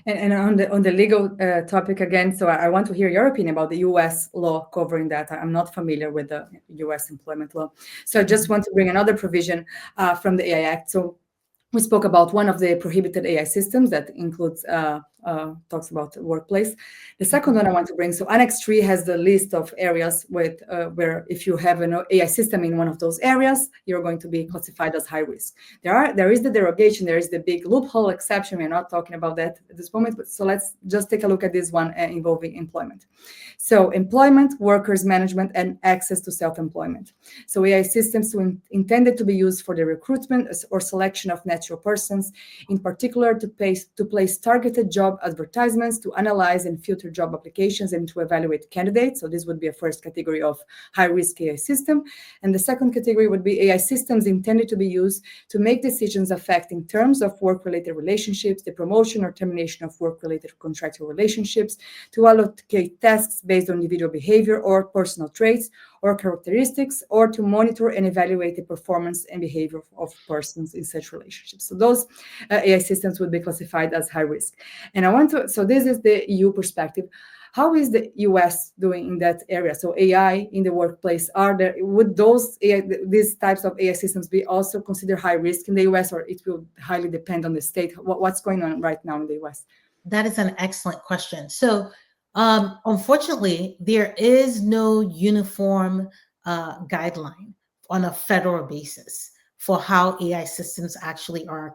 And on the legal topic again, so I want to hear your opinion about the U.S. law covering that. I'm not familiar with the U.S. employment law, so I just want to bring another provision from the AI Act. So we spoke about one of the prohibited AI systems that includes talks about the workplace. The second one I want to bring, so Annex 3 has the list of areas with where if you have an AI system in one of those areas, you're going to be classified as high risk. There is the derogation, there is the big loophole exception. We're not talking about that at this moment, but so let's just take a look at this one involving employment. So employment, workers management, and access to self-employment. So AI systems intended to be used for the recruitment or selection of natural persons, in particular to place targeted job advertisements, to analyze and filter job applications, and to evaluate candidates. So this would be a first category of high-risk AI system. And the second category would be AI systems intended to be used to make decisions affecting terms of work-related relationships, the promotion or termination of work-related contractual relationships, to allocate tasks based on individual behavior or personal traits or characteristics, or to monitor and evaluate the performance and behavior of persons in such relationships. So those AI systems would be classified as high risk. And so this is the EU perspective. How is the US doing in that area? So AI in the workplace, would these types of AI systems be also considered high risk in the US, or it will highly depend on the state? What's going on right now in the US? That is an excellent question. So, unfortunately, there is no uniform guideline on a federal basis for how AI systems actually are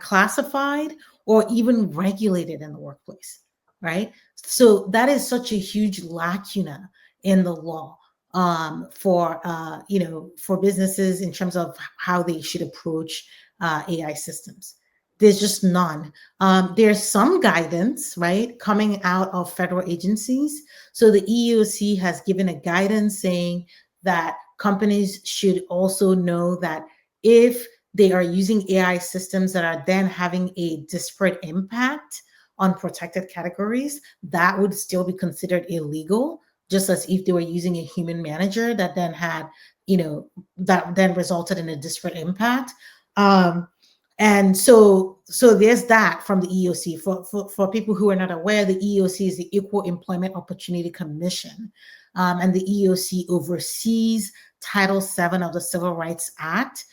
classified or even regulated in the workplace, right? So that is such a huge lacuna in the law for businesses in terms of how they should approach AI systems. There's just none. There's some guidance, right, coming out of federal agencies. So the EEOC has given a guidance saying that companies should also know that if they are using AI systems that are then having a disparate impact on protected categories, that would still be considered illegal, just as if they were using a human manager that then had, that then resulted in a disparate impact. And so there's that from the EEOC. For people who are not aware, the EEOC is the Equal Employment Opportunity Commission. And the EEOC oversees Title VII of the Civil Rights Act,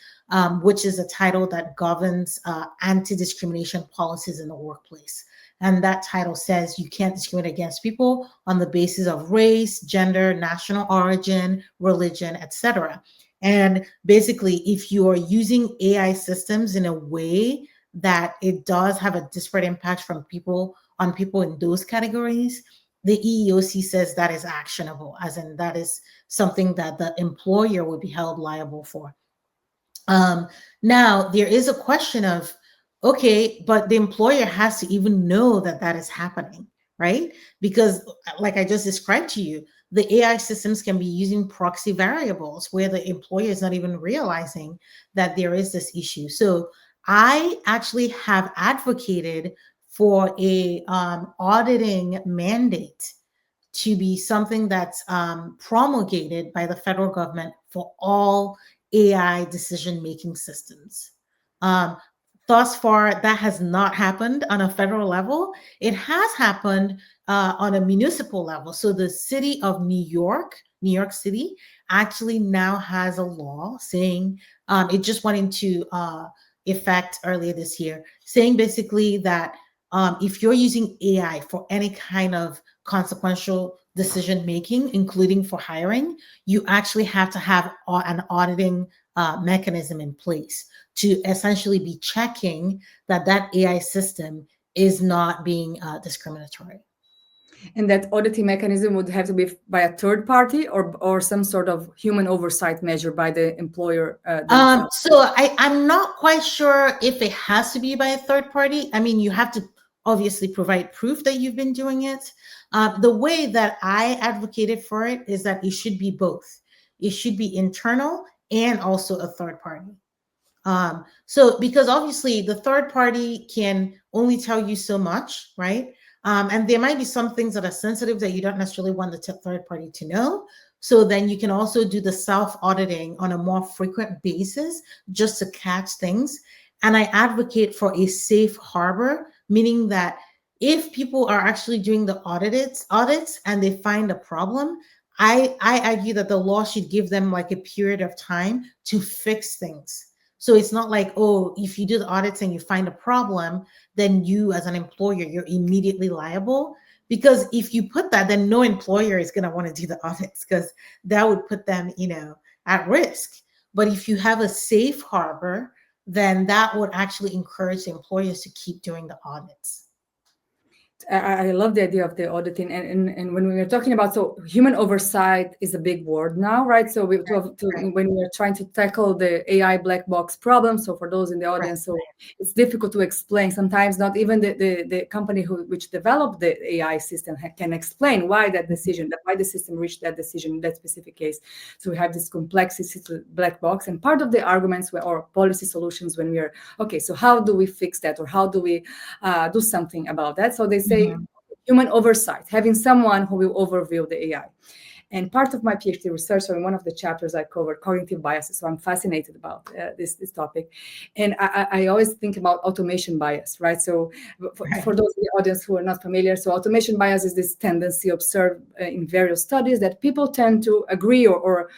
which is a title that governs anti-discrimination policies in the workplace. And that title says you can't discriminate against people on the basis of race, gender, national origin, religion, etc. And basically, if you are using AI systems in a way that it does have a disparate impact from people on people in those categories, the EEOC says that is actionable, as in that is something that the employer would be held liable for. Now, there is a question of, okay, but the employer has to even know that that is happening, right? Because, like I just described to you, the AI systems can be using proxy variables where the employer is not even realizing that there is this issue. So I actually have advocated for a auditing mandate to be something that's promulgated by the federal government for all AI decision-making systems. Um, Thus far, that has not happened on a federal level. It has happened on a municipal level. So the city of New York City, actually now has a law saying, it just went into effect earlier this year, saying basically that if you're using AI for any kind of consequential decision making, including for hiring, you actually have to have an auditing mechanism in place to essentially be checking that that AI system is not being discriminatory. And that auditing mechanism would have to be by a third party or some sort of human oversight measure by the employer themselves. So I'm not quite sure if it has to be by a third party. I mean, you have to obviously provide proof that you've been doing it. The way that I advocated for it is that it should be both. It should be internal and also a third party. So because obviously the third party can only tell you so much, right? And there might be some things that are sensitive that you don't necessarily want the third party to know. So then you can also do the self-auditing on a more frequent basis just to catch things. And I advocate for a safe harbor, meaning that if people are actually doing the audits and they find a problem, I argue that the law should give them like a period of time to fix things. So it's not like, oh, if you do the audits and you find a problem, then you as an employer, you're immediately liable. Because if you put that, then no employer is going to want to do the audits because that would put them, at risk. But if you have a safe harbor, then that would actually encourage employers to keep doing the audits. I love the idea of the auditing, and when we were talking about, so human oversight is a big word now, right? So when we are trying to tackle the AI black box problem, so for those in the audience, so it's difficult to explain. Sometimes not even the company which developed the AI system can explain why that decision, why the system reached that decision in that specific case. So we have this complexity to black box, and part of the arguments or policy solutions when we are, okay, so how do we fix that, or how do we do something about that? So they say human oversight, having someone who will overview the AI. And part of my PhD research, so in one of the chapters I covered cognitive biases, so I'm fascinated about this topic. And I always think about automation bias, right? So for those in the audience who are not familiar, so automation bias is this tendency observed in various studies that people tend to agree or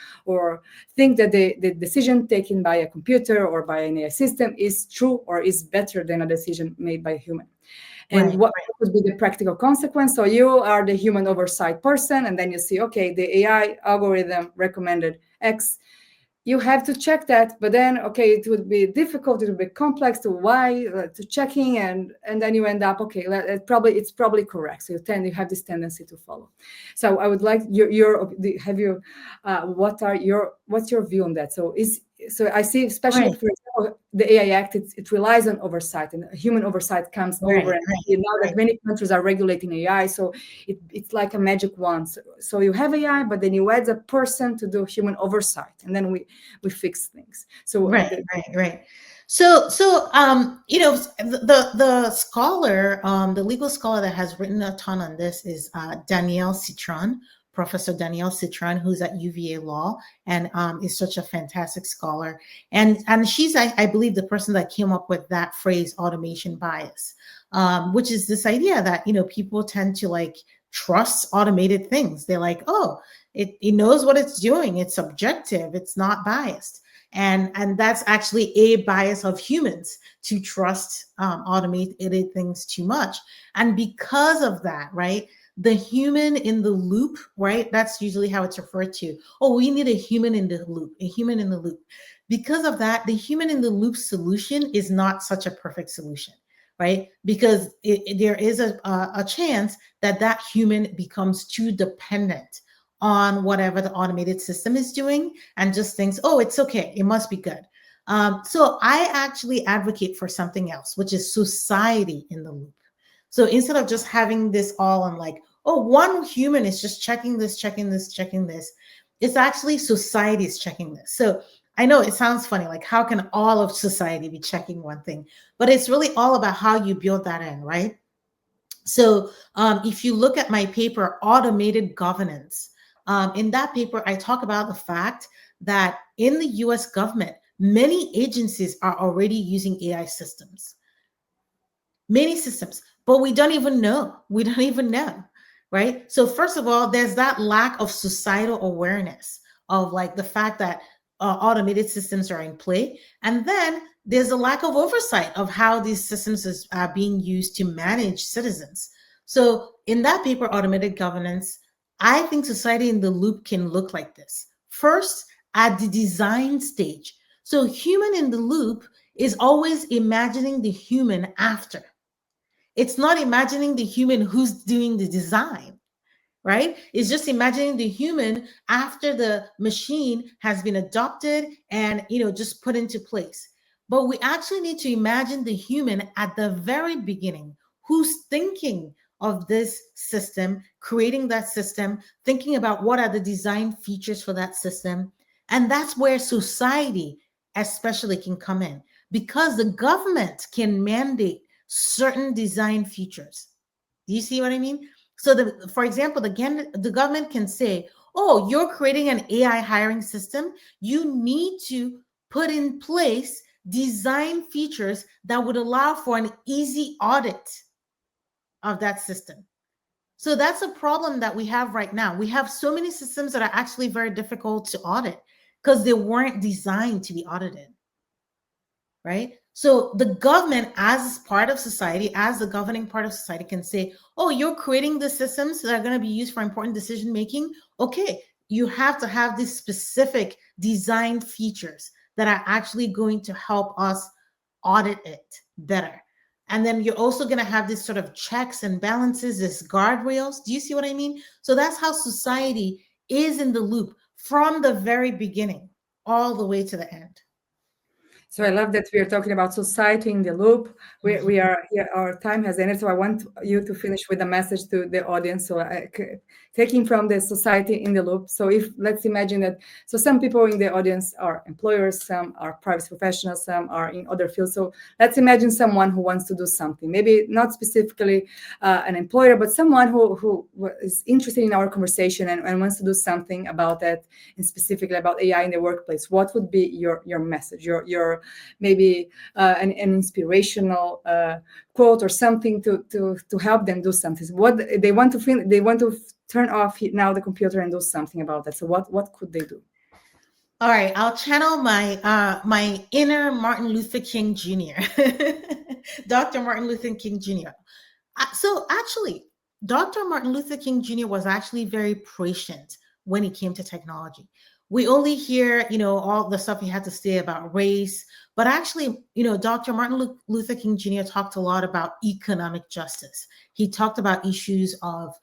think that the decision taken by a computer or by an AI system is true or is better than a decision made by a human. And what would be the practical consequence? So you are the human oversight person, and then you see, okay, the AI algorithm recommended X. You have to check that, but then, okay, it would be difficult, it would be complex to checking, and then you end up, okay, it's probably correct. So you have this tendency to follow. So I would like what's your view on that? So I see, especially for example, the AI Act, it relies on oversight, and human oversight comes over. And now that many countries are regulating AI, so it's like a magic wand. So you have AI, but then you add a person to do human oversight, and then we fix things. So right. So the scholar, the legal scholar that has written a ton on this is Danielle Citron, Professor Danielle Citron, who's at UVA Law and is such a fantastic scholar. And she's, I believe, the person that came up with that phrase, automation bias, which is this idea that, people tend to like trust automated things. They're like, oh, it knows what it's doing. It's subjective. It's not biased. And that's actually a bias of humans to trust automated things too much. And because of that, right, the human in the loop, right, that's usually how it's referred to. Oh, we need a human in the loop, a human in the loop. Because of that, the human in the loop solution is not such a perfect solution, right? Because there is a chance that that human becomes too dependent on whatever the automated system is doing and just thinks, oh, it's okay, it must be good. So I actually advocate for something else, which is society in the loop. So instead of just having this all on like, oh, one human is just checking this, it's actually society is checking this. So I know it sounds funny, like how can all of society be checking one thing? But it's really all about how you build that in, right? So if you look at my paper, Automated Governance, in that paper, I talk about the fact that in the US government, many agencies are already using AI systems. Many systems, but we don't even know. Right? So first of all, there's that lack of societal awareness of like the fact that automated systems are in play. And then there's a lack of oversight of how these systems are being used to manage citizens. So in that paper, Automated Governance, I think society in the loop can look like this. First, at the design stage. So human in the loop is always imagining the human after. It's not imagining the human who's doing the design, right? It's just imagining the human after the machine has been adopted and, just put into place. But we actually need to imagine the human at the very beginning, who's thinking of this system, creating that system, thinking about what are the design features for that system. And that's where society especially can come in, because the government can mandate certain design features. Do you see what I mean? So, for example, the government can say, oh, you're creating an AI hiring system. You need to put in place design features that would allow for an easy audit of that system. So that's a problem that we have right now. We have so many systems that are actually very difficult to audit because they weren't designed to be audited, right? So the government, as part of society, as the governing part of society, can say, oh, you're creating the systems that are going to be used for important decision making. Okay, you have to have these specific design features that are actually going to help us audit it better. And then you're also going to have this sort of checks and balances, this guardrails. Do you see what I mean? So that's how society is in the loop from the very beginning all the way to the end. So I love that we are talking about society in the loop. We are here, our time has ended, so I want you to finish with a message to the audience. So taking from the society in the loop. So if let's imagine that, so some people in the audience are employers, some are private professionals, some are in other fields. So let's imagine someone who wants to do something, maybe not specifically an employer, but someone who is interested in our conversation and wants to do something about that, and specifically about AI in the workplace. What would be your message, your maybe an inspirational quote or something to help them do something? What they want to turn off now the computer and do something about that. So what could they do? All right, I'll channel my inner Martin Luther King Jr. Dr. Martin Luther King Jr. So actually, Dr. Martin Luther King Jr. was actually very prescient when it came to technology. We only hear, all the stuff he had to say about race, but actually, Dr. Martin Luther King Jr. talked a lot about economic justice. He talked about issues of,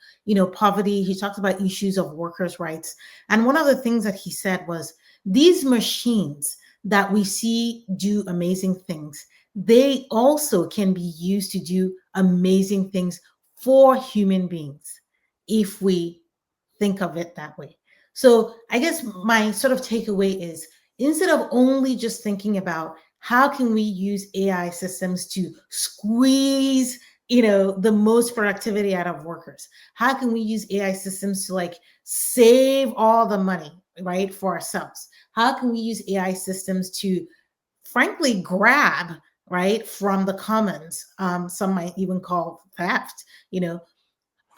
poverty. He talked about issues of workers' rights. And one of the things that he said was, these machines that we see do amazing things, they also can be used to do amazing things for human beings if we think of it that way. So I guess my sort of takeaway is, instead of only just thinking about how can we use AI systems to squeeze the most productivity out of workers? How can we use AI systems to like save all the money, right, for ourselves? How can we use AI systems to frankly grab, right, from the commons? Some might even call theft.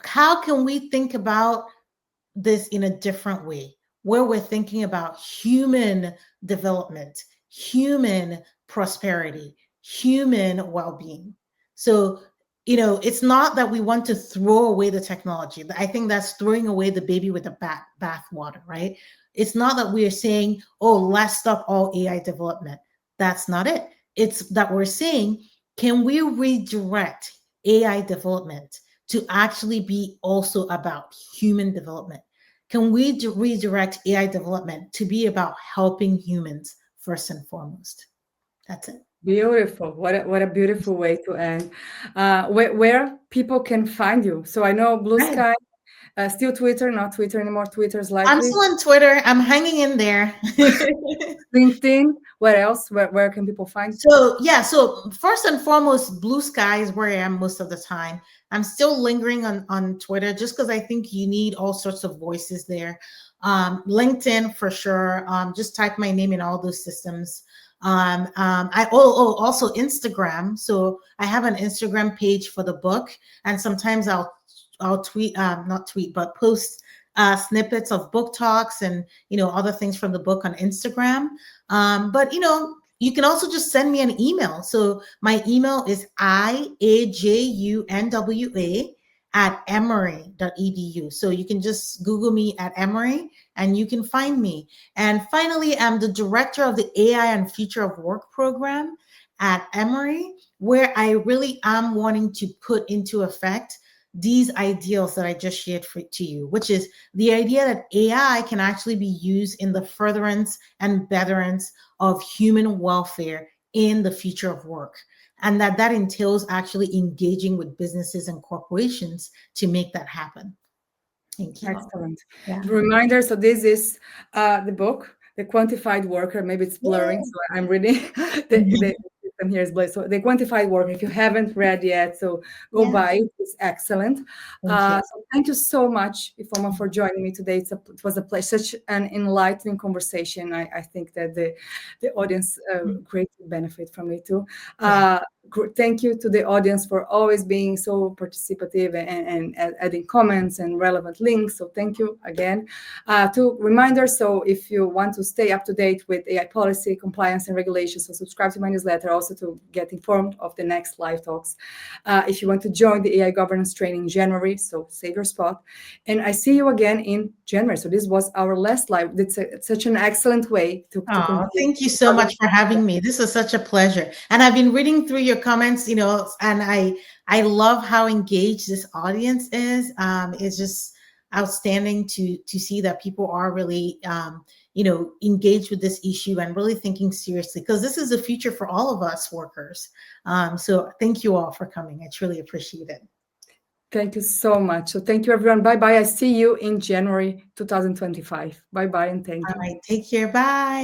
How can we think about this in a different way, where we're thinking about human development, human prosperity, human well-being? So, it's not that we want to throw away the technology. I think that's throwing away the baby with the bath water, right? It's not that we are saying, oh, let's stop all AI development. That's not it. It's that we're saying, can we redirect AI development to actually be also about human development? Can we redirect AI development to be about helping humans first and foremost? That's it. Beautiful. What a beautiful way to end. Where people can find you. So I know Blue Right. Sky, still Twitter, not Twitter anymore. Twitter's I'm likely. still on Twitter. I'm hanging in there. LinkedIn. Where else? Where can people find? So first and foremost, Blue Sky is where I am most of the time. I'm still lingering on Twitter just because I think you need all sorts of voices there. LinkedIn for sure. Just type my name in all those systems. Also Instagram. So I have an Instagram page for the book, and sometimes I'll tweet, not tweet, but post snippets of book talks and other things from the book on Instagram. But you can also just send me an email. So my email is iajunwa@emory.edu. So you can just Google me at Emory and you can find me. And finally, I'm the director of the AI and Future of Work program at Emory, where I really am wanting to put into effect these ideals that I just shared to you, which is the idea that AI can actually be used in the furtherance and betterance of human welfare in the future of work. And that entails actually engaging with businesses and corporations to make that happen. Thank you. Excellent. Yeah. Reminder. So this is the book, The Quantified Worker. Maybe it's blurring, so I'm reading. The system here is blurred. So The Quantified Worker, if you haven't read yet, so go buy it. It's excellent. So thank you so much, Ifeoma, for joining me today. It was a pleasure, such an enlightening conversation. I think that the audience greatly benefit from it too. Thank you to the audience for always being so participative and adding comments and relevant links. So thank you again. Two reminders. So if you want to stay up to date with AI policy, compliance, and regulations, so subscribe to my newsletter also to get informed of the next live talks. If you want to join the AI governance training in January, so save your spot. And I see you again in January. So this was our last live. It's such an excellent way to Oh, thank you so much for having me. This is such a pleasure. And I've been reading through your comments, and I love how engaged this audience is. It's just outstanding to see that people are really engaged with this issue and really thinking seriously, because this is the future for all of us workers. So thank you all for coming. I truly appreciate it. Thank you so much. So thank you, everyone. Bye-bye. I see you in January 2025. Bye-bye, and thank you. All right. Take care. Bye.